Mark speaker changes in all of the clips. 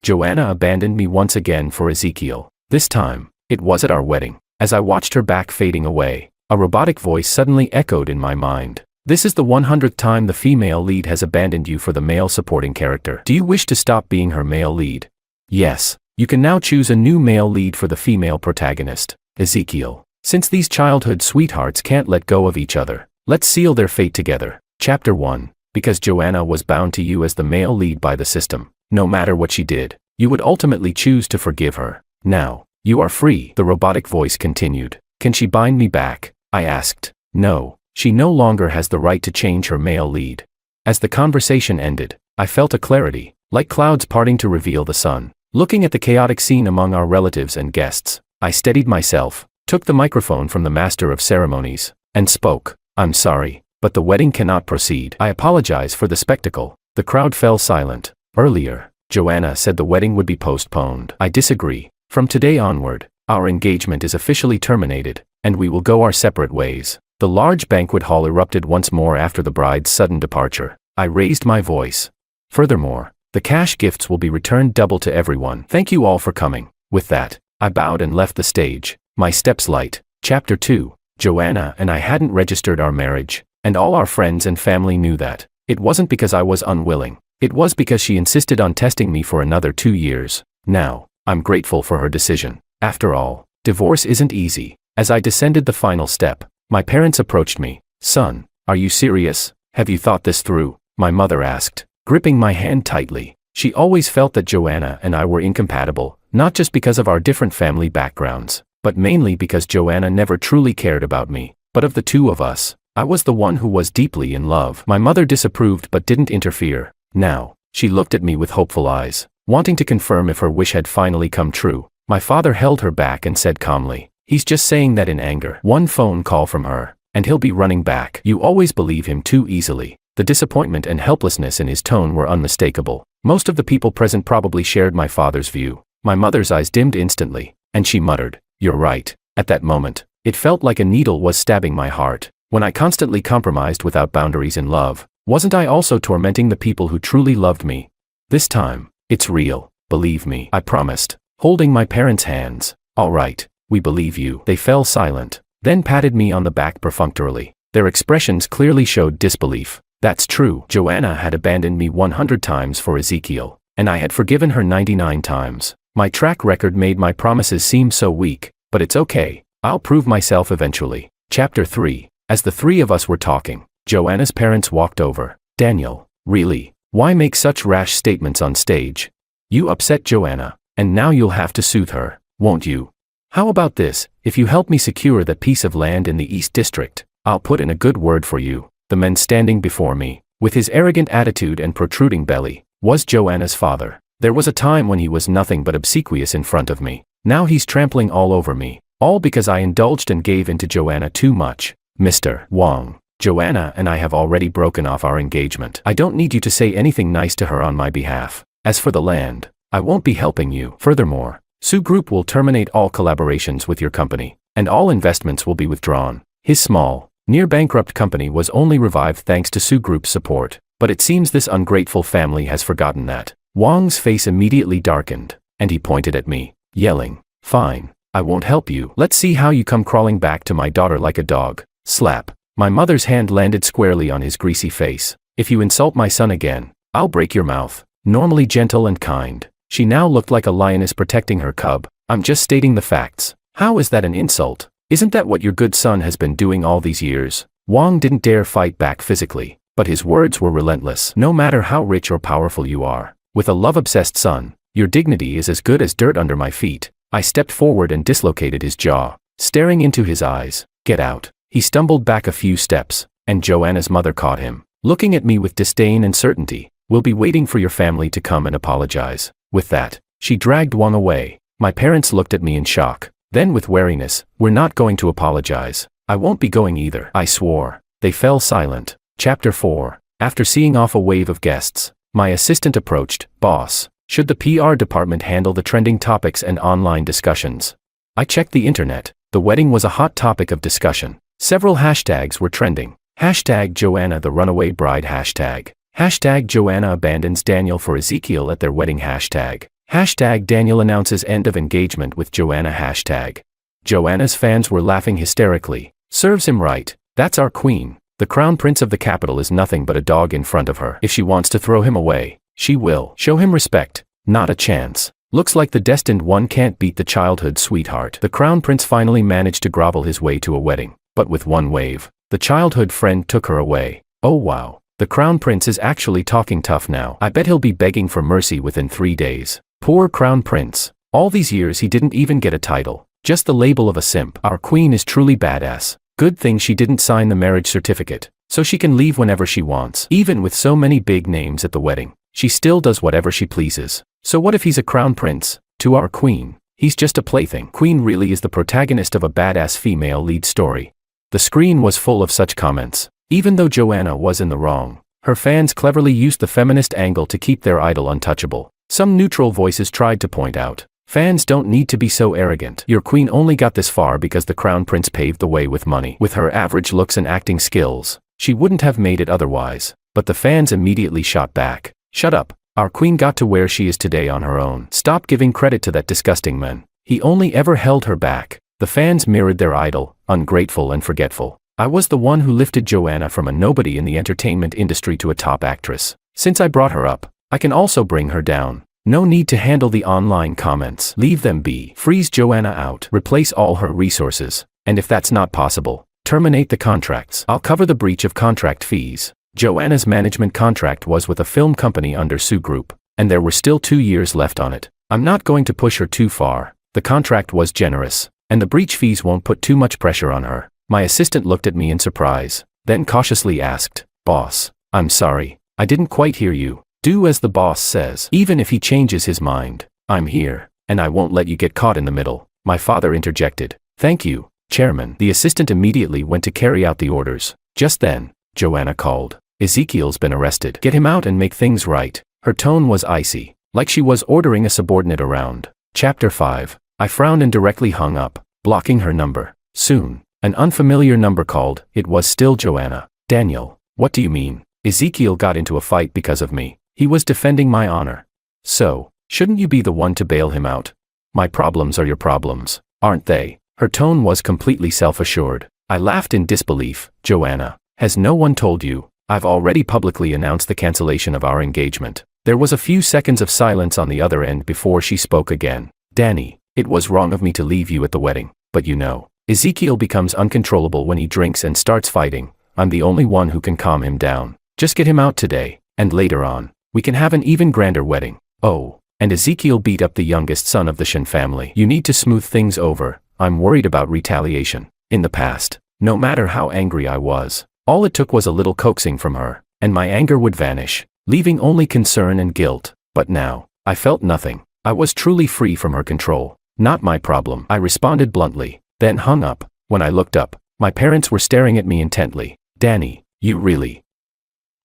Speaker 1: Joanna abandoned me once again for Ezekiel. This time, it was at our wedding. As I watched her back fading away, a robotic voice suddenly echoed in my mind. This is the 100th time the female lead has abandoned you for the male supporting character. Do you wish to stop being her male lead? Yes. You can now choose a new male lead for the female protagonist, Ezekiel. Since these childhood sweethearts can't let go of each other, let's seal their fate together. Chapter 1. Because Joanna was bound to you as the male lead by the system. No matter what she did, you would ultimately choose to forgive her. Now, you are free, the robotic voice continued. Can she bind me back? I asked. No, she no longer has the right to change her male lead. As the conversation ended, I felt a clarity, like clouds parting to reveal the sun. Looking at the chaotic scene among our relatives and guests, I steadied myself, took the microphone from the master of ceremonies, and spoke. I'm sorry, but the wedding cannot proceed. I apologize for the spectacle. The crowd fell silent. Earlier, Joanna said the wedding would be postponed. I disagree. From today onward, our engagement is officially terminated, and we will go our separate ways. The large banquet hall erupted once more after the bride's sudden departure. I raised my voice. Furthermore, the cash gifts will be returned double to everyone. Thank you all for coming. With that, I bowed and left the stage, my steps light. Chapter 2. Joanna and I hadn't registered our marriage, and all our friends and family knew that. It wasn't because I was unwilling. It was because she insisted on testing me for another 2 years. Now, I'm grateful for her decision. After all, divorce isn't easy. As I descended the final step, my parents approached me. Son, are you serious? Have you thought this through? My mother asked, gripping my hand tightly. She always felt that Joanna and I were incompatible, not just because of our different family backgrounds, but mainly because Joanna never truly cared about me. But of the two of us, I was the one who was deeply in love. My mother disapproved but didn't interfere. Now, she looked at me with hopeful eyes, wanting to confirm if her wish had finally come true. My father held her back and said calmly, he's just saying that in anger. One phone call from her, and he'll be running back. You always believe him too easily. The disappointment and helplessness in his tone were unmistakable. Most of the people present probably shared my father's view. My mother's eyes dimmed instantly, and she muttered, "You're right." At that moment, it felt like a needle was stabbing my heart. When I constantly compromised without boundaries in love, wasn't I also tormenting the people who truly loved me? This time, it's real, believe me, I promised, holding my parents' hands. All right, we believe you. They fell silent, then patted me on the back perfunctorily. Their expressions clearly showed disbelief. That's true. Joanna had abandoned me 100 times for Ezekiel, and I had forgiven her 99 times. My track record made my promises seem so weak, but it's okay. I'll prove myself eventually. Chapter 3. As the three of us were talking, Joanna's parents walked over. Daniel, really? Why make such rash statements on stage? You upset Joanna, and now you'll have to soothe her, won't you? How about this? If you help me secure that piece of land in the East District, I'll put in a good word for you. The man standing before me, with his arrogant attitude and protruding belly, was Joanna's father. There was a time when he was nothing but obsequious in front of me. Now he's trampling all over me, all because I indulged and gave in to Joanna too much. Mr. Wong, Joanna and I have already broken off our engagement. I don't need you to say anything nice to her on my behalf. As for the land, I won't be helping you. Furthermore, Su Group will terminate all collaborations with your company, and all investments will be withdrawn. His small, near-bankrupt company was only revived thanks to Su Group's support, but it seems this ungrateful family has forgotten that. Wong's face immediately darkened, and he pointed at me, yelling, "Fine, I won't help you. Let's see how you come crawling back to my daughter like a dog." Slap. My mother's hand landed squarely on his greasy face. "If you insult my son again, I'll break your mouth." Normally gentle and kind, she now looked like a lioness protecting her cub. "I'm just stating the facts. How is that an insult? Isn't that what your good son has been doing all these years?" Wong didn't dare fight back physically, but his words were relentless. "No matter how rich or powerful you are, with a love-obsessed son, your dignity is as good as dirt under my feet." I stepped forward and dislocated his jaw, staring into his eyes. "Get out." He stumbled back a few steps, and Joanna's mother caught him, looking at me with disdain and certainty. "We'll be waiting for your family to come and apologize." With that, she dragged Wong away. My parents looked at me in shock. Then with wariness, "We're not going to apologize." "I won't be going either," I swore. They fell silent. Chapter 4. After seeing off a wave of guests, my assistant approached. "Boss, should the PR department handle the trending topics and online discussions?" I checked the internet. The wedding was a hot topic of discussion. Several hashtags were trending. Hashtag Joanna the runaway bride hashtag. Hashtag Joanna abandons Daniel for Ezekiel at their wedding hashtag. Hashtag Daniel announces end of engagement with Joanna. Hashtag. Joanna's fans were laughing hysterically. Serves him right. That's our queen. The crown prince of the capital is nothing but a dog in front of her. If she wants to throw him away, she will. Show him respect. Not a chance. Looks like the destined one can't beat the childhood sweetheart. The crown prince finally managed to grovel his way to a wedding, but with one wave, the childhood friend took her away. Oh wow. The crown prince is actually talking tough now. I bet he'll be begging for mercy within 3 days. Poor crown prince. All these years he didn't even get a title. Just the label of a simp. Our queen is truly badass. Good thing she didn't sign the marriage certificate, so she can leave whenever she wants. Even with so many big names at the wedding, she still does whatever she pleases. So what if he's a crown prince? To our queen, he's just a plaything. Queen really is the protagonist of a badass female lead story. The screen was full of such comments. Even though Joanna was in the wrong, her fans cleverly used the feminist angle to keep their idol untouchable. Some neutral voices tried to point out, fans don't need to be so arrogant. Your queen only got this far because the crown prince paved the way with money. With her average looks and acting skills, she wouldn't have made it otherwise. But the fans immediately shot back. Shut up. Our queen got to where she is today on her own. Stop giving credit to that disgusting man. He only ever held her back. The fans mirrored their idol, ungrateful and forgetful. I was the one who lifted Joanna from a nobody in the entertainment industry to a top actress. Since I brought her up, I can also bring her down. No need to handle the online comments. Leave them be. Freeze Joanna out. Replace all her resources. And if that's not possible, terminate the contracts. I'll cover the breach of contract fees. Joanna's management contract was with a film company under Sue Group, and there were still 2 years left on it. I'm not going to push her too far. The contract was generous, and the breach fees won't put too much pressure on her. My assistant looked at me in surprise, then cautiously asked, "Boss, I'm sorry, I didn't quite hear you." Do as the boss says. Even if he changes his mind, I'm here, and I won't let you get caught in the middle. My father interjected. Thank you, Chairman. The assistant immediately went to carry out the orders. Just then, Joanna called. Ezekiel's been arrested. Get him out and make things right. Her tone was icy, like she was ordering a subordinate around. Chapter 5. I frowned and directly hung up, blocking her number. Soon, an unfamiliar number called. It was still Joanna. Daniel, what do you mean? Ezekiel got into a fight because of me. He was defending my honor. So, shouldn't you be the one to bail him out? My problems are your problems, aren't they? Her tone was completely self-assured. I laughed in disbelief. Joanna, has no one told you? I've already publicly announced the cancellation of our engagement. There was a few seconds of silence on the other end before she spoke again. Danny, it was wrong of me to leave you at the wedding, but you know, Ezekiel becomes uncontrollable when he drinks and starts fighting. I'm the only one who can calm him down. Just get him out today, and later on, we can have an even grander wedding. Oh, and Ezekiel beat up the youngest son of the Shin family. You need to smooth things over. I'm worried about retaliation. In the past, no matter how angry I was, all it took was a little coaxing from her, and my anger would vanish, leaving only concern and guilt. But now, I felt nothing. I was truly free from her control. Not my problem, I responded bluntly, then hung up. When I looked up, my parents were staring at me intently. Danny, you really?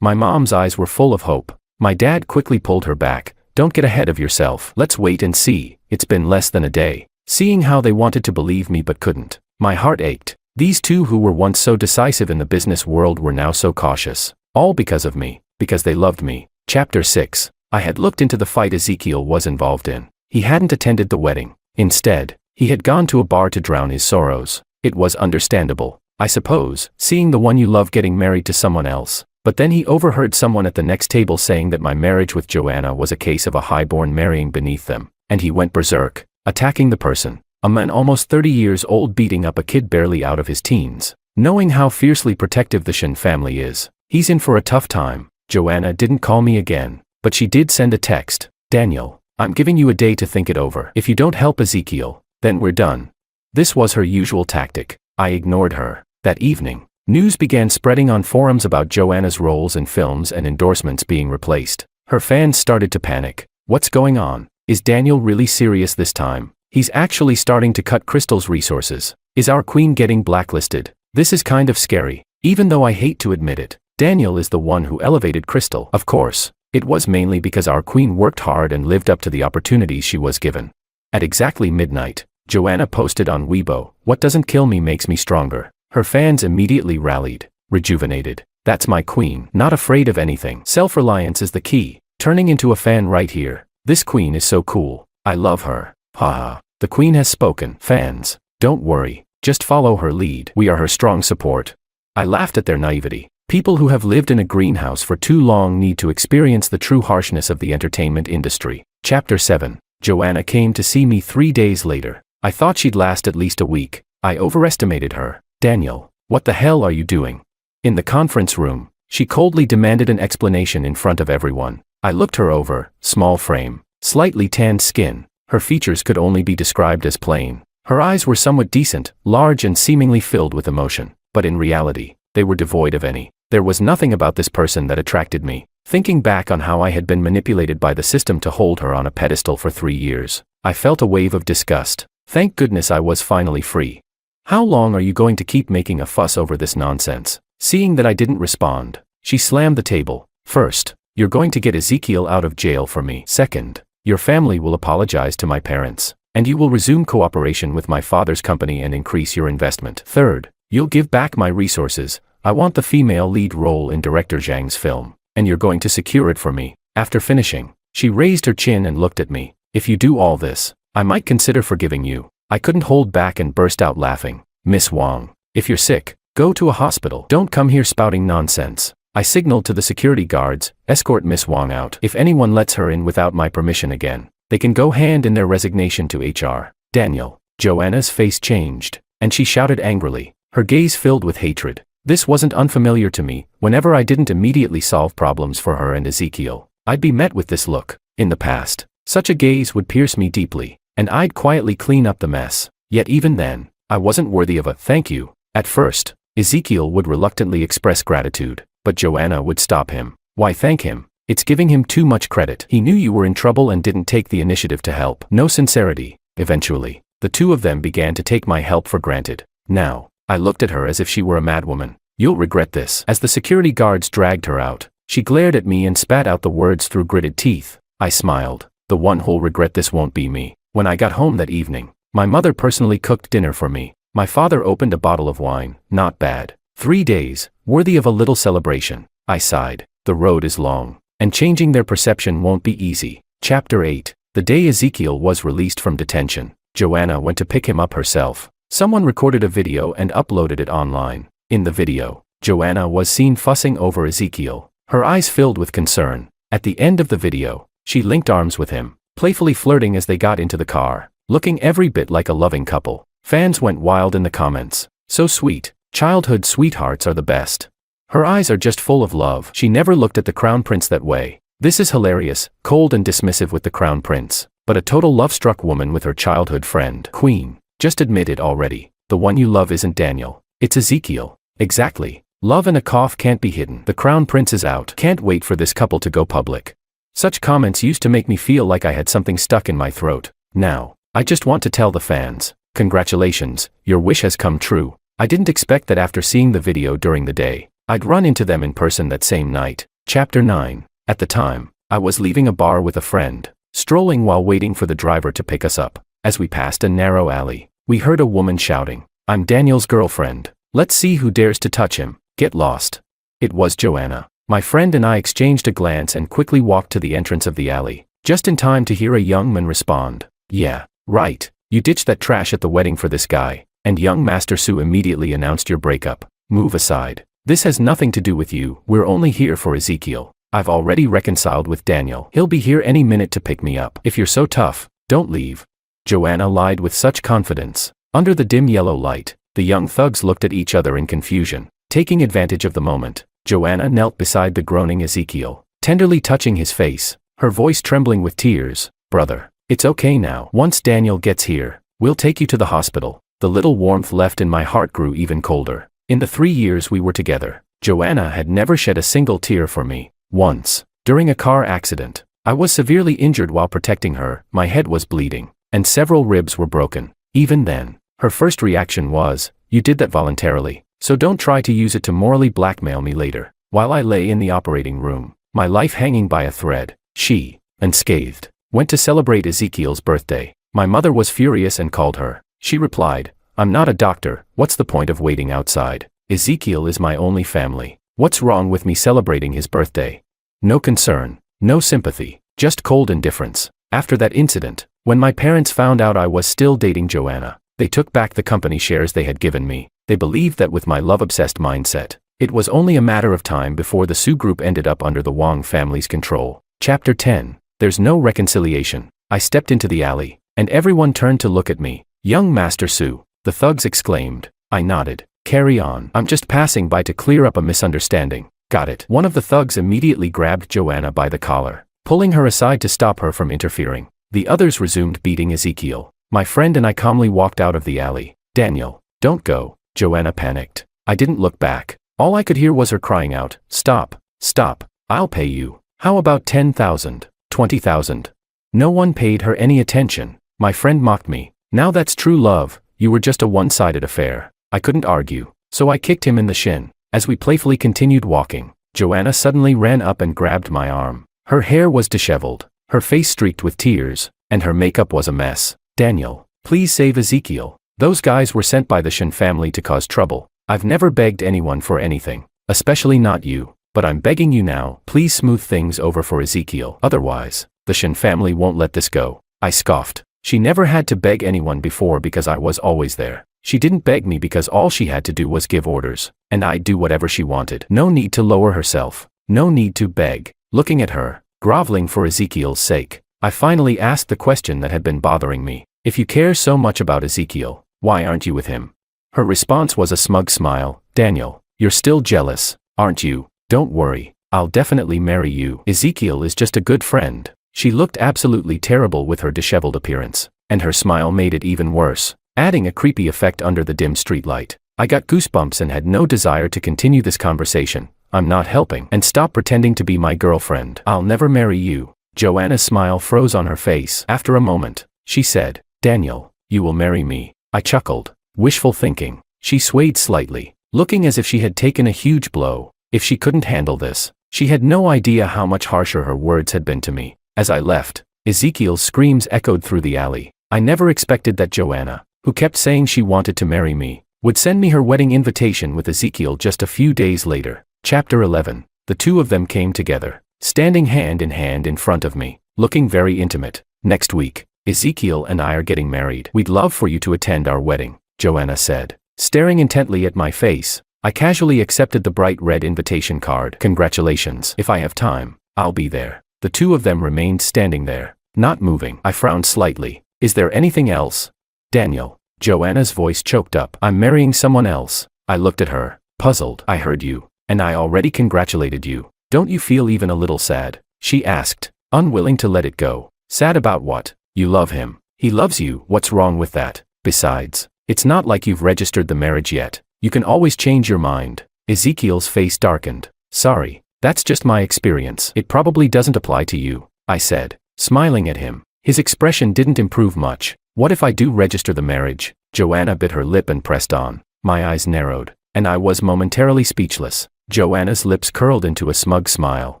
Speaker 1: My mom's eyes were full of hope. My dad quickly pulled her back. Don't get ahead of yourself. Let's wait and see. It's been less than a day. Seeing how they wanted to believe me but couldn't, my heart ached. These two who were once so decisive in the business world were now so cautious. All because of me, because they loved me. Chapter 6. I had looked into the fight Ezekiel was involved in. He hadn't attended the wedding. Instead, he had gone to a bar to drown his sorrows. It was understandable, I suppose, seeing the one you love getting married to someone else. But then he overheard someone at the next table saying that my marriage with Joanna was a case of a highborn marrying beneath them, and he went berserk, attacking the person. A man almost 30 years old beating up a kid barely out of his teens. Knowing how fiercely protective the Shin family is, he's in for a tough time. Joanna didn't call me again, but she did send a text. Daniel, I'm giving you a day to think it over. If you don't help Ezekiel, then we're done. This was her usual tactic. I ignored her. That evening, news began spreading on forums about Joanna's roles in films and endorsements being replaced. Her fans started to panic. What's going on? Is Daniel really serious this time? He's actually starting to cut Crystal's resources. Is our queen getting blacklisted? This is kind of scary. Even though I hate to admit it, Daniel is the one who elevated Crystal. Of course, it was mainly because our queen worked hard and lived up to the opportunities she was given. At exactly midnight, Joanna posted on Weibo, "What doesn't kill me makes me stronger." Her fans immediately rallied, rejuvenated. That's my queen, not afraid of anything. Self-reliance is the key. Turning into a fan right here. This queen is so cool. I love her. Haha. The queen has spoken. Fans, don't worry. Just follow her lead. We are her strong support. I laughed at their naivety. People who have lived in a greenhouse for too long need to experience the true harshness of the entertainment industry. Chapter 7. Joanna came to see me 3 days later. I thought she'd last at least a week. I overestimated her. Daniel, what the hell are you doing? In the conference room, she coldly demanded an explanation in front of everyone. I looked her over. Small frame, slightly tanned skin. Her features could only be described as plain. Her eyes were somewhat decent, large and seemingly filled with emotion. But in reality, they were devoid of any. There was nothing about this person that attracted me. Thinking back on how I had been manipulated by the system to hold her on a pedestal for 3 years, I felt a wave of disgust. Thank goodness I was finally free. How long are you going to keep making a fuss over this nonsense? Seeing that I didn't respond, she slammed the table. First, you're going to get Ezekiel out of jail for me. Second, your family will apologize to my parents, and you will resume cooperation with my father's company and increase your investment. Third, you'll give back my resources. I want the female lead role in Director Zhang's film, and you're going to secure it for me. After finishing, she raised her chin and looked at me. If you do all this, I might consider forgiving you. I couldn't hold back and burst out laughing. Miss Wang, if you're sick, go to a hospital. Don't come here spouting nonsense. I signaled to the security guards, escort Miss Wang out. If anyone lets her in without my permission again, they can go hand in their resignation to HR. Daniel. Joanna's face changed, and she shouted angrily, her gaze filled with hatred. This wasn't unfamiliar to me. Whenever I didn't immediately solve problems for her and Ezekiel, I'd be met with this look. In the past, such a gaze would pierce me deeply, and I'd quietly clean up the mess. Yet even then, I wasn't worthy of a thank you. At first, Ezekiel would reluctantly express gratitude, but Joanna would stop him. Why thank him? It's giving him too much credit. He knew you were in trouble and didn't take the initiative to help. No sincerity. Eventually, the two of them began to take my help for granted. Now, I looked at her as if she were a madwoman. You'll regret this. As the security guards dragged her out, she glared at me and spat out the words through gritted teeth. I smiled. The one who'll regret this won't be me. When I got home that evening, my mother personally cooked dinner for me. My father opened a bottle of wine. Not bad. 3 days, worthy of a little celebration. I sighed. The road is long, and changing their perception won't be easy. Chapter 8. The day Ezekiel was released from detention, Joanna went to pick him up herself. Someone recorded a video and uploaded it online. In the video, Joanna was seen fussing over Ezekiel, her eyes filled with concern. At the end of the video, she linked arms with him, playfully flirting as they got into the car, looking every bit like a loving couple. Fans went wild in the comments. So sweet. Childhood sweethearts are the best. Her eyes are just full of love. She never looked at the crown prince that way. This is hilarious, cold and dismissive with the crown prince, but a total love-struck woman with her childhood friend. Queen, just admit it already. The one you love isn't Daniel. It's Ezekiel. Exactly. Love and a cough can't be hidden. The crown prince is out. Can't wait for this couple to go public. Such comments used to make me feel like I had something stuck in my throat. Now, I just want to tell the fans, congratulations, your wish has come true. I didn't expect that after seeing the video during the day, I'd run into them in person that same night. Chapter 9. At the time, I was leaving a bar with a friend, strolling while waiting for the driver to pick us up. As we passed a narrow alley, we heard a woman shouting, "I'm Daniel's girlfriend. Let's see who dares to touch him. Get lost." It was Joanna. My friend and I exchanged a glance and quickly walked to the entrance of the alley, just in time to hear a young man respond, "Yeah, right. You ditched that trash at the wedding for this guy." And young Master Su immediately announced your breakup. Move aside. This has nothing to do with you. We're only here for Ezekiel. I've already reconciled with Daniel. He'll be here any minute to pick me up. If you're so tough, don't leave. Joanna lied with such confidence. Under the dim yellow light, the young thugs looked at each other in confusion. Taking advantage of the moment, Joanna knelt beside the groaning Ezekiel, tenderly touching his face, her voice trembling with tears. "Brother, it's okay now. Once Daniel gets here, we'll take you to the hospital." The little warmth left in my heart grew even colder. In the 3 years we were together, Joanna had never shed a single tear for me. Once, during a car accident, I was severely injured while protecting her. My head was bleeding, and several ribs were broken. Even then, her first reaction was, "You did that voluntarily, so don't try to use it to morally blackmail me later." While I lay in the operating room, my life hanging by a thread, she, unscathed, went to celebrate Ezekiel's birthday. My mother was furious and called her. She replied, "I'm not a doctor. What's the point of waiting outside? Ezekiel is my only family. What's wrong with me celebrating his birthday?" No concern, no sympathy, just cold indifference. After that incident, when my parents found out I was still dating Joanna, they took back the company shares they had given me. They believed that with my love-obsessed mindset, it was only a matter of time before the Su Group ended up under the Wang family's control. Chapter 10. There's no reconciliation. I stepped into the alley, and everyone turned to look at me. "Young Master Su," the thugs exclaimed. I nodded. "Carry on. I'm just passing by to clear up a misunderstanding." "Got it." One of the thugs immediately grabbed Joanna by the collar, pulling her aside to stop her from interfering. The others resumed beating Ezekiel. My friend and I calmly walked out of the alley. "Daniel, don't go." Joanna panicked. I didn't look back. All I could hear was her crying out, "Stop, stop, I'll pay you. How about 10,000, 20,000? No one paid her any attention. My friend mocked me. "Now that's true love, you were just a one-sided affair." I couldn't argue, so I kicked him in the shin. As we playfully continued walking, Joanna suddenly ran up and grabbed my arm. Her hair was disheveled, her face streaked with tears, and her makeup was a mess. "Daniel, please save Ezekiel. Those guys were sent by the Shin family to cause trouble. I've never begged anyone for anything, especially not you, but I'm begging you now, please smooth things over for Ezekiel. Otherwise, the Shin family won't let this go." I scoffed. She never had to beg anyone before because I was always there. She didn't beg me because all she had to do was give orders, and I'd do whatever she wanted. No need to lower herself. No need to beg. Looking at her, groveling for Ezekiel's sake, I finally asked the question that had been bothering me. "If you care so much about Ezekiel, why aren't you with him?" Her response was a smug smile. "Daniel, you're still jealous, aren't you? Don't worry, I'll definitely marry you. Ezekiel is just a good friend." She looked absolutely terrible with her disheveled appearance, and her smile made it even worse, adding a creepy effect under the dim streetlight. I got goosebumps and had no desire to continue this conversation. "I'm not helping. And stop pretending to be my girlfriend. I'll never marry you." Joanna's smile froze on her face. After a moment, she said, "Daniel, you will marry me." I chuckled. Wishful thinking. She swayed slightly, looking as if she had taken a huge blow. If she couldn't handle this, she had no idea how much harsher her words had been to me. As I left, Ezekiel's screams echoed through the alley. I never expected that Joanna, who kept saying she wanted to marry me, would send me her wedding invitation with Ezekiel just a few days later. Chapter 11. The two of them came together, standing hand in front of me, looking very intimate. "Next week, Ezekiel and I are getting married. We'd love for you to attend our wedding," Joanna said. Staring intently at my face, I casually accepted the bright red invitation card. "Congratulations. If I have time, I'll be there." The two of them remained standing there, not moving. I frowned slightly. "Is there anything else?" "Daniel." Joanna's voice choked up. "I'm marrying someone else." I looked at her, puzzled. "I heard you, and I already congratulated you. Don't you feel even a little sad?" she asked, unwilling to let it go. "Sad about what? You love him. He loves you. What's wrong with that? Besides, it's not like you've registered the marriage yet. You can always change your mind." Ezekiel's face darkened. "Sorry, that's just my experience. It probably doesn't apply to you," I said, smiling at him. His expression didn't improve much. "What if I do register the marriage?" Joanna bit her lip and pressed on. My eyes narrowed, and I was momentarily speechless. Joanna's lips curled into a smug smile,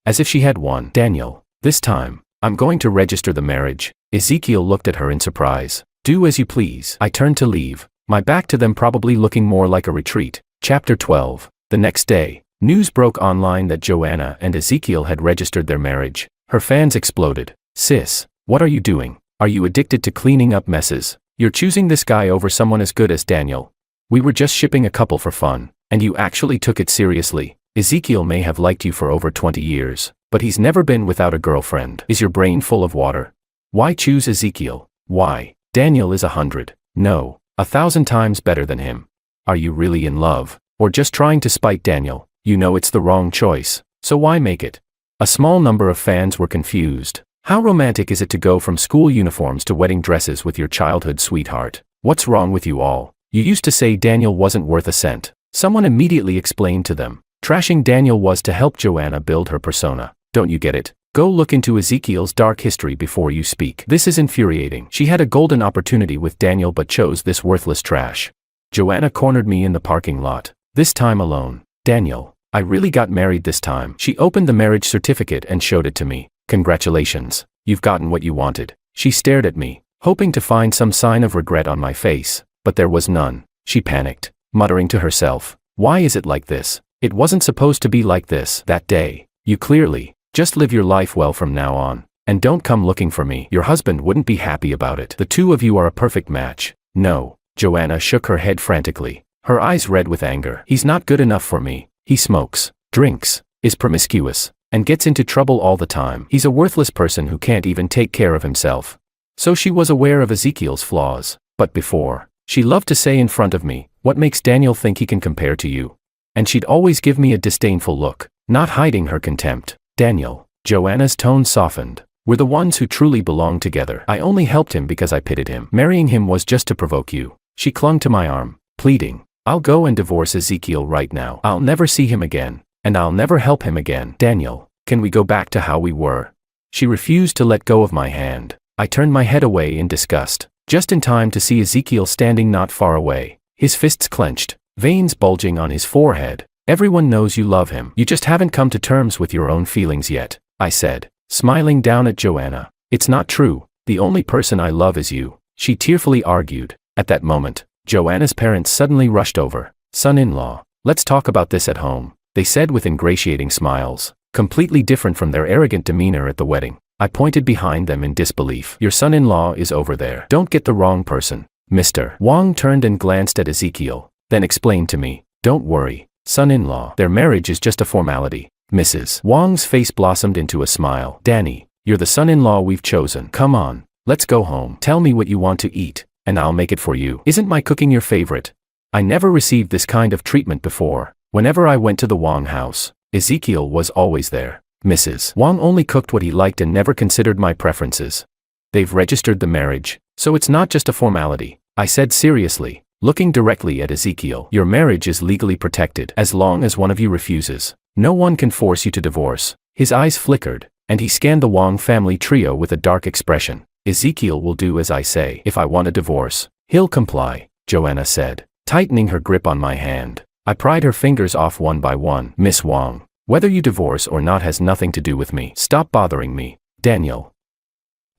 Speaker 1: as if she had won. "Daniel, this time, I'm going to register the marriage." Ezekiel looked at her in surprise. "Do as you please." I turned to leave, my back to them probably looking more like a retreat. Chapter 12. The next day, news broke online that Joanna and Ezekiel had registered their marriage. Her fans exploded. "Sis, what are you doing? Are you addicted to cleaning up messes? You're choosing this guy over someone as good as Daniel. We were just shipping a couple for fun, and you actually took it seriously. Ezekiel may have liked you for over 20 years, but he's never been without a girlfriend. Is your brain full of water? Why choose Ezekiel? Why? Daniel is 100, no, 1,000 times better than him. Are you really in love, or just trying to spite Daniel? You know it's the wrong choice, so why make it?" A small number of fans were confused. "How romantic is it to go from school uniforms to wedding dresses with your childhood sweetheart? What's wrong with you all? You used to say Daniel wasn't worth a cent." Someone immediately explained to them. Trashing Daniel was to help Joanna build her persona. Don't you get it? Go look into Ezekiel's dark history before you speak. This is infuriating. She had a golden opportunity with Daniel but chose this worthless trash. Joanna cornered me in the parking lot, this time alone. "Daniel, I really got married this time." She opened the marriage certificate and showed it to me. "Congratulations, you've gotten what you wanted." She stared at me, hoping to find some sign of regret on my face, but there was none. She panicked, muttering to herself, "Why is it like this? It wasn't supposed to be like this." That day, "You clearly, just live your life well from now on." And don't come looking for me. Your husband wouldn't be happy about it. The two of you are a perfect match. No. Joanna shook her head frantically, her eyes red with anger. He's not good enough for me. He smokes, drinks, is promiscuous, and gets into trouble all the time. He's a worthless person who can't even take care of himself. So she was aware of Ezekiel's flaws, but before, she loved to say in front of me, "What makes Daniel think he can compare to you?" And she'd always give me a disdainful look, not hiding her contempt. Daniel, Joanna's tone softened. We're the ones who truly belong together. I only helped him because I pitied him. Marrying him was just to provoke you. She clung to my arm, pleading, "I'll go and divorce Ezekiel right now. I'll never see him again, and I'll never help him again. Daniel, can we go back to how we were?" She refused to let go of my hand. I turned my head away in disgust, just in time to see Ezekiel standing not far away, his fists clenched, veins bulging on his forehead. "Everyone knows you love him. You just haven't come to terms with your own feelings yet," I said, smiling down at Joanna. "It's not true. The only person I love is you," she tearfully argued. At that moment, Joanna's parents suddenly rushed over. "Son-in-law, let's talk about this at home," they said with ingratiating smiles, completely different from their arrogant demeanor at the wedding. I pointed behind them in disbelief. "Your son-in-law is over there. Don't get the wrong person." Mr. Wang turned and glanced at Ezekiel, then explained to me, "Don't worry, son-in-law. Their marriage is just a formality." Mrs. Wang's face blossomed into a smile. "Danny, you're the son-in-law we've chosen. Come on, let's go home. Tell me what you want to eat, and I'll make it for you. Isn't my cooking your favorite?" I never received this kind of treatment before. Whenever I went to the Wang house, Ezekiel was always there. Mrs. Wang only cooked what he liked and never considered my preferences. "They've registered the marriage, so it's not just a formality," I said seriously, looking directly at Ezekiel. "Your marriage is legally protected as long as one of you refuses. No one can force you to divorce." His eyes flickered, and he scanned the Wang family trio with a dark expression. "Ezekiel will do as I say. If I want a divorce, he'll comply," Joanna said, tightening her grip on my hand. I pried her fingers off one by one. "Miss Wang, whether you divorce or not has nothing to do with me. Stop bothering me, Daniel."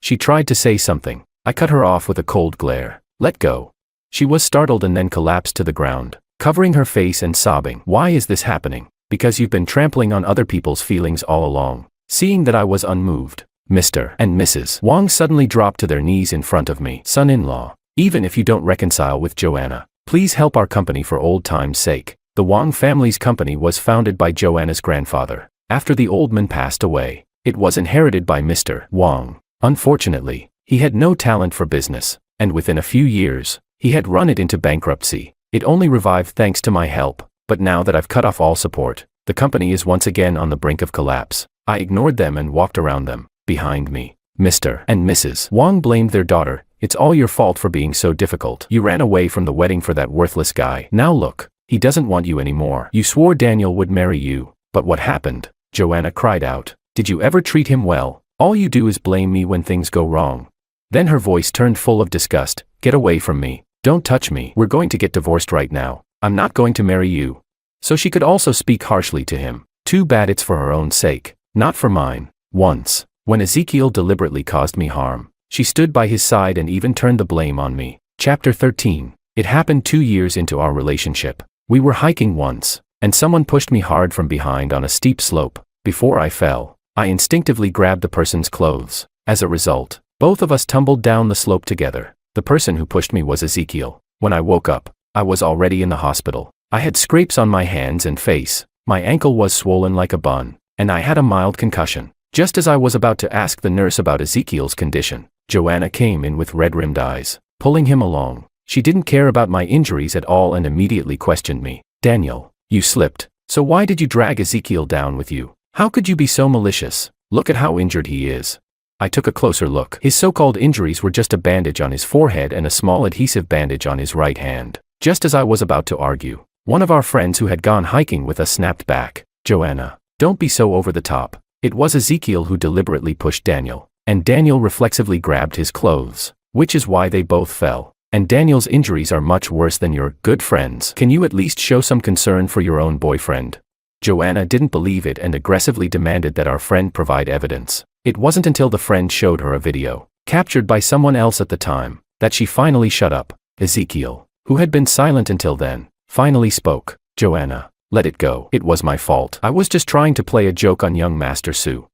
Speaker 1: She tried to say something. I cut her off with a cold glare. "Let go." She was startled and then collapsed to the ground, covering her face and sobbing. "Why is this happening?" "Because you've been trampling on other people's feelings all along." Seeing that I was unmoved, Mr. and Mrs. Wang suddenly dropped to their knees in front of me. "Son-in-law, even if you don't reconcile with Joanna, please help our company for old time's sake." The Wang family's company was founded by Joanna's grandfather. After the old man passed away, it was inherited by Mr. Wang. Unfortunately, he had no talent for business, and within a few years, he had run it into bankruptcy. It only revived thanks to my help, but now that I've cut off all support, the company is once again on the brink of collapse. I ignored them and walked around them. Behind me, Mr. and Mrs. Wang blamed their daughter. "It's all your fault for being so difficult. You ran away from the wedding for that worthless guy. Now look, he doesn't want you anymore. You swore Daniel would marry you, but what happened?" Joanna cried out. "Did you ever treat him well? All you do is blame me when things go wrong." Then her voice turned full of disgust. "Get away from me. Don't touch me. We're going to get divorced right now. I'm not going to marry you." So she could also speak harshly to him. Too bad it's for her own sake, not for mine. Once, when Ezekiel deliberately caused me harm, she stood by his side and even turned the blame on me. Chapter 13. It happened 2 years into our relationship. We were hiking once, and someone pushed me hard from behind on a steep slope. Before I fell, I instinctively grabbed the person's clothes. As a result, both of us tumbled down the slope together. The person who pushed me was Ezekiel. When I woke up, I was already in the hospital. I had scrapes on my hands and face, my ankle was swollen like a bun, and I had a mild concussion. Just as I was about to ask the nurse about Ezekiel's condition, Joanna came in with red-rimmed eyes, pulling him along. She didn't care about my injuries at all and immediately questioned me. "Daniel, you slipped. So why did you drag Ezekiel down with you? How could you be so malicious? Look at how injured he is." I took a closer look. His so-called injuries were just a bandage on his forehead and a small adhesive bandage on his right hand. Just as I was about to argue, one of our friends who had gone hiking with us snapped back. "Joanna, don't be so over the top." It was Ezekiel who deliberately pushed Daniel, and Daniel reflexively grabbed his clothes, which is why they both fell. "And Daniel's injuries are much worse than your good friend's. Can you at least show some concern for your own boyfriend?" Joanna didn't believe it and aggressively demanded that our friend provide evidence. It wasn't until the friend showed her a video, captured by someone else at the time, that she finally shut up. Ezekiel, who had been silent until then, finally spoke. "Joanna, let it go. It was my fault. I was just trying to play a joke on young Master Su."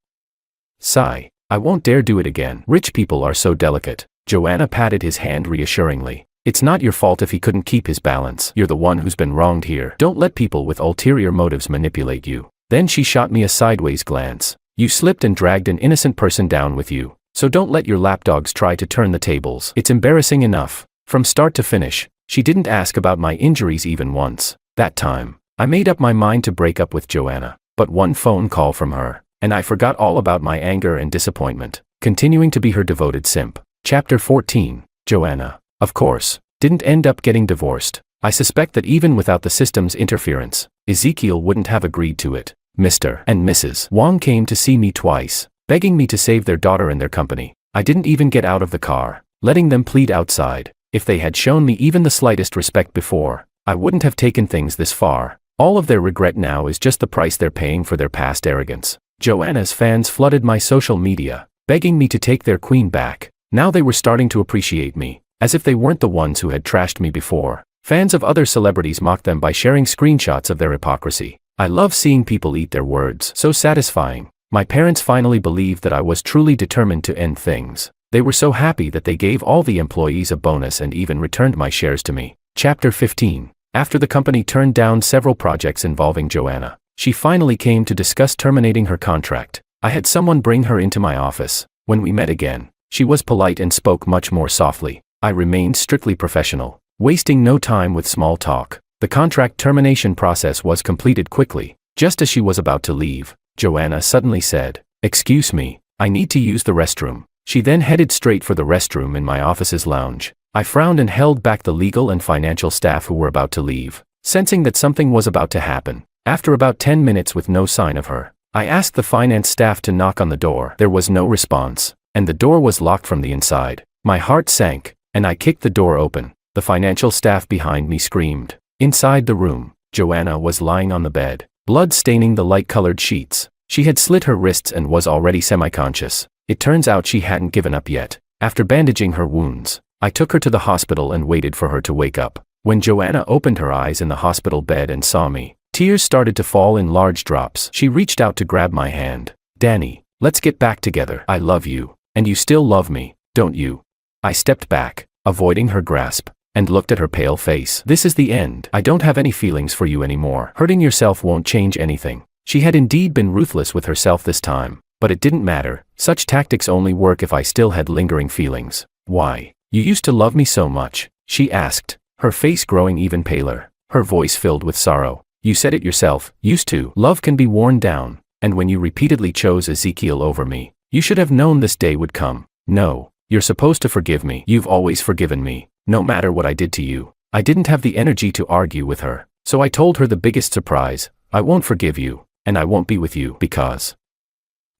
Speaker 1: Sigh. I won't dare do it again. Rich people are so delicate. Joanna patted his hand reassuringly. It's not your fault if he couldn't keep his balance. You're the one who's been wronged here. Don't let people with ulterior motives manipulate you. Then she shot me a sideways glance. You slipped and dragged an innocent person down with you. So don't let your lapdogs try to turn the tables. It's embarrassing enough. From start to finish, she didn't ask about my injuries even once. That time, I made up my mind to break up with Joanna. But one phone call from her, and I forgot all about my anger and disappointment, continuing to be her devoted simp. Chapter 14. Joanna, of course, didn't end up getting divorced. I suspect that even without the system's interference, Ezekiel wouldn't have agreed to it. Mr. and Mrs. Wong came to see me twice, begging me to save their daughter and their company. I didn't even get out of the car, letting them plead outside. If they had shown me even the slightest respect before, I wouldn't have taken things this far. All of their regret now is just the price they're paying for their past arrogance. Joanna's fans flooded my social media, begging me to take their queen back. Now they were starting to appreciate me, as if they weren't the ones who had trashed me before. Fans of other celebrities mocked them by sharing screenshots of their hypocrisy. I love seeing people eat their words. So satisfying. My parents finally believed that I was truly determined to end things. They were so happy that they gave all the employees a bonus and even returned my shares to me. Chapter 15. After the company turned down several projects involving Joanna, she finally came to discuss terminating her contract. I had someone bring her into my office. When we met again, she was polite and spoke much more softly. I remained strictly professional, wasting no time with small talk. The contract termination process was completed quickly. Just as she was about to leave, Joanna suddenly said, "Excuse me, I need to use the restroom." She then headed straight for the restroom in my office's lounge. I frowned and held back the legal and financial staff who were about to leave, sensing that something was about to happen. After about 10 minutes with no sign of her, I asked the finance staff to knock on the door. There was no response, and the door was locked from the inside. My heart sank, and I kicked the door open. The financial staff behind me screamed. Inside the room, Joanna was lying on the bed, blood staining the light-colored sheets. She had slit her wrists and was already semi-conscious. It turns out she hadn't given up yet. After bandaging her wounds, I took her to the hospital and waited for her to wake up. When Joanna opened her eyes in the hospital bed and saw me, tears started to fall in large drops. She reached out to grab my hand. "Danny, let's get back together. I love you, and you still love me, don't you?" I stepped back, avoiding her grasp, and looked at her pale face. "This is the end. I don't have any feelings for you anymore. Hurting yourself won't change anything." She had indeed been ruthless with herself this time, but it didn't matter. Such tactics only work if I still had lingering feelings. "Why? You used to love me so much?" she asked, her face growing even paler, her voice filled with sorrow. "You said it yourself, used to. Love can be worn down, and when you repeatedly chose Ezekiel over me, you should have known this day would come. No, you're supposed to forgive me. You've always forgiven me, no matter what I did to you." I didn't have the energy to argue with her, so I told her the biggest surprise: "I won't forgive you, and I won't be with you because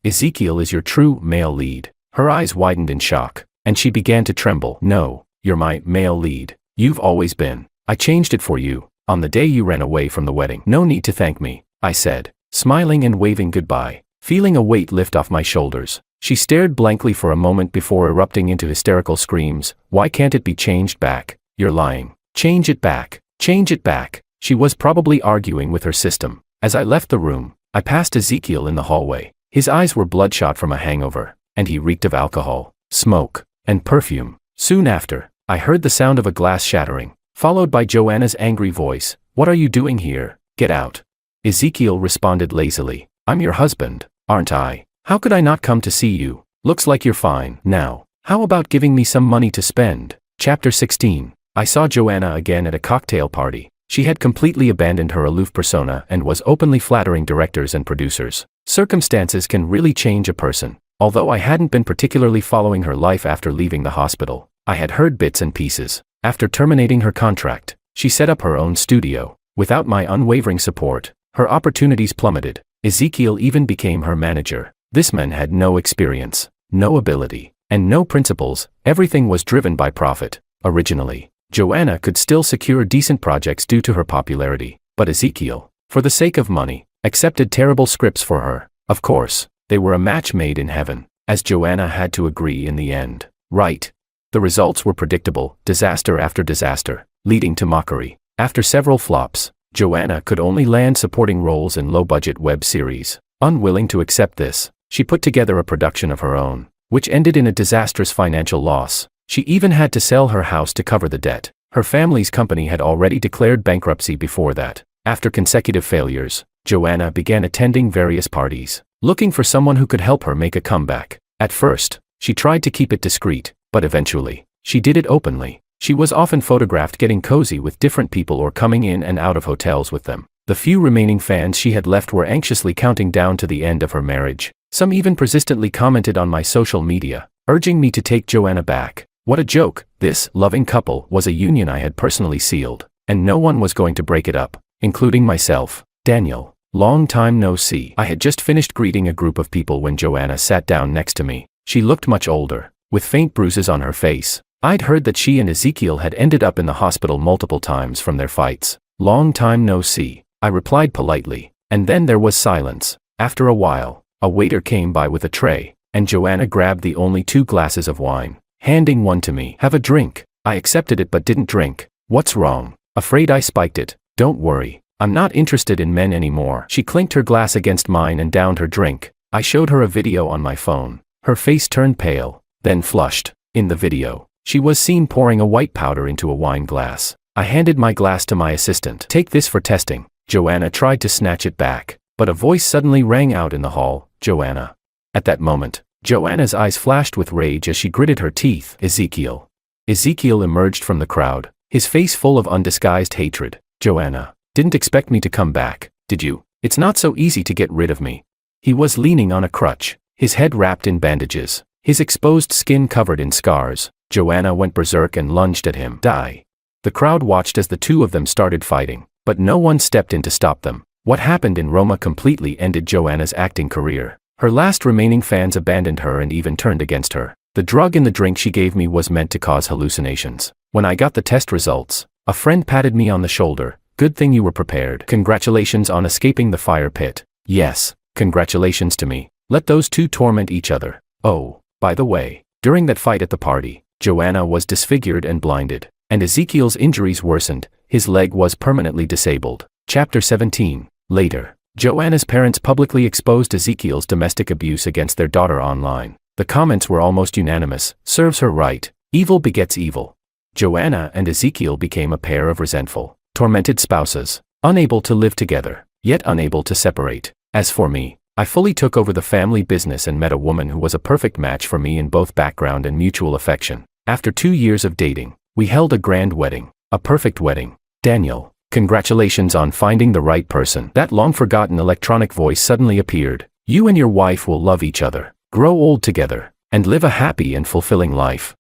Speaker 1: Ezekiel is your true male lead." Her eyes widened in shock, and she began to tremble. "No, you're my male lead. You've always been. I changed it for you, on the day you ran away from the wedding." "No need to thank me," I said, smiling and waving goodbye, feeling a weight lift off my shoulders. She stared blankly for a moment before erupting into hysterical screams. "Why can't it be changed back? You're lying. Change it back. Change it back." She was probably arguing with her system. As I left the room, I passed Ezekiel in the hallway. His eyes were bloodshot from a hangover, and he reeked of alcohol, smoke, and perfume. Soon after, I heard the sound of a glass shattering, followed by Joanna's angry voice. "What are you doing here? Get out." Ezekiel responded lazily. "I'm your husband, aren't I? How could I not come to see you? Looks like you're fine. Now, how about giving me some money to spend?" Chapter 16. I saw Joanna again at a cocktail party. She had completely abandoned her aloof persona and was openly flattering directors and producers. Circumstances can really change a person. Although I hadn't been particularly following her life after leaving the hospital, I had heard bits and pieces. After terminating her contract, she set up her own studio. Without my unwavering support, her opportunities plummeted. Ezekiel even became her manager. This man had no experience, no ability, and no principles. Everything was driven by profit. Originally, Joanna could still secure decent projects due to her popularity, but Ezekiel, for the sake of money, accepted terrible scripts for her. Of course, they were a match made in heaven, as Joanna had to agree in the end. Right. The results were predictable, disaster after disaster, leading to mockery. After several flops, Joanna could only land supporting roles in low-budget web series. Unwilling to accept this, She put together a production of her own, which ended in a disastrous financial loss. She even had to sell her house to cover the debt. Her family's company had already declared bankruptcy before that. After consecutive failures, Joanna began attending various parties, looking for someone who could help her make a comeback. At first, she tried to keep it discreet, but eventually, she did it openly. She was often photographed getting cozy with different people or coming in and out of hotels with them. The few remaining fans she had left were anxiously counting down to the end of her marriage. Some even persistently commented on my social media, urging me to take Joanna back. What a joke! This loving couple was a union I had personally sealed, and no one was going to break it up, including myself. Daniel, long time no see. I had just finished greeting a group of people when Joanna sat down next to me. She looked much older, with faint bruises on her face. I'd heard that she and Ezekiel had ended up in the hospital multiple times from their fights. Long time no see, I replied politely, and then there was silence. After a while, a waiter came by with a tray, and Joanna grabbed the only 2 glasses of wine, handing one to me. Have a drink. I accepted it but didn't drink. What's wrong? Afraid I spiked it. Don't worry, I'm not interested in men anymore. She clinked her glass against mine and downed her drink. I showed her a video on my phone. Her face turned pale, then flushed. In the video, she was seen pouring a white powder into a wine glass. I handed my glass to my assistant. Take this for testing. Joanna tried to snatch it back, but a voice suddenly rang out in the hall. Joanna. At that moment, Joanna's eyes flashed with rage as she gritted her teeth. Ezekiel. Ezekiel emerged from the crowd, his face full of undisguised hatred. Joanna, didn't expect me to come back, did you? It's not so easy to get rid of me. He was leaning on a crutch, his head wrapped in bandages, his exposed skin covered in scars. Joanna went berserk and lunged at him. Die. The crowd watched as the 2 of them started fighting, but no one stepped in to stop them. What happened in Roma completely ended Joanna's acting career. Her last remaining fans abandoned her and even turned against her. The drug in the drink she gave me was meant to cause hallucinations. When I got the test results, a friend patted me on the shoulder. Good thing you were prepared. Congratulations on escaping the fire pit. Yes, congratulations to me. Let those 2 torment each other. Oh, by the way, during that fight at the party, Joanna was disfigured and blinded, and Ezekiel's injuries worsened. His leg was permanently disabled. Chapter 17. Later, Joanna's parents publicly exposed Ezekiel's domestic abuse against their daughter online. The comments were almost unanimous. Serves her right. Evil begets evil. Joanna and Ezekiel became a pair of resentful, tormented spouses, unable to live together, yet unable to separate. As for me, I fully took over the family business and met a woman who was a perfect match for me in both background and mutual affection. After 2 years of dating, we held a grand wedding. A perfect wedding. Daniel, congratulations on finding the right person. That long-forgotten electronic voice suddenly appeared. You and your wife will love each other, grow old together, and live a happy and fulfilling life.